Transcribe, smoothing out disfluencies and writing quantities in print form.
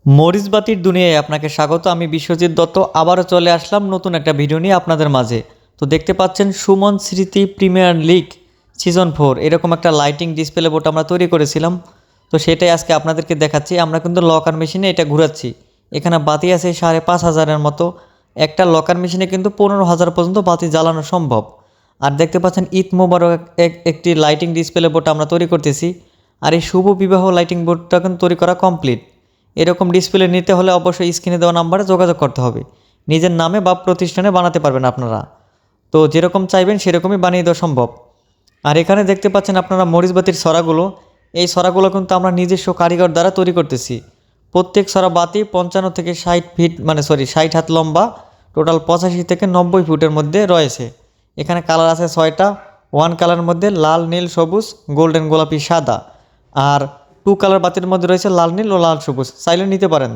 মরিচবাতির দুনিয়ায় আপনাকে স্বাগত। আমি বিশ্বজিৎ দত্ত আবারও চলে আসলাম নতুন একটা ভিডিও নিয়ে আপনাদের মাঝে। তো দেখতে পাচ্ছেন সুমন স্মৃতি প্রিমিয়ার লিগ সিজন 4 এরকম একটা লাইটিং ডিসপ্লে বোর্ড আমরা তৈরি করেছিলাম। তো সেটাই আজকে আপনাদেরকে দেখাচ্ছি। আমরা কিন্তু লকার মেশিনে এটা ঘুরাচ্ছি। এখানে বাতি আছে 5,500-এর মতো। একটা লকার মেশিনে কিন্তু 15,000 পর্যন্ত বাতি জ্বালানো সম্ভব। আর দেখতে পাচ্ছেন ঈদ মোবারক একটি লাইটিং ডিসপ্লে বোর্ড আমরা তৈরি করতেছি। আর এই শুভ বিবাহ লাইটিং বোর্ডটা কিন্তু তৈরি করা কমপ্লিট। এরকম ডিসপ্লে নিতে হলে অবশ্যই স্ক্রিনে দেওয়া নাম্বারে যোগাযোগ করতে হবে। নিজের নামে বা প্রতিষ্ঠানে বানাতে পারবেন আপনারা। তো যেরকম চাইবেন সেরকমই বানিয়ে দেওয়া সম্ভব। আর এখানে দেখতে পাচ্ছেন আপনারা মরিচবাতির ছড়াগুলো। এই ছড়াগুলো কিন্তু আমরা নিজস্ব কারিগর দ্বারা তৈরি করতেছি। প্রত্যেক ছড়া বাতি 55 থেকে 60 ফিট 60 হাত লম্বা, টোটাল 85 থেকে 90 ফুটের মধ্যে রয়েছে। এখানে কালার আছে 6টা। ওয়ান কালারের মধ্যে লাল, নীল, সবুজ, গোল্ডেন, গোলাপি, সাদা। আর টু কালার বাতির মধ্যে রয়েছে লাল, নীল ও লাল সবুজ। চাইলে নিতে পারেন।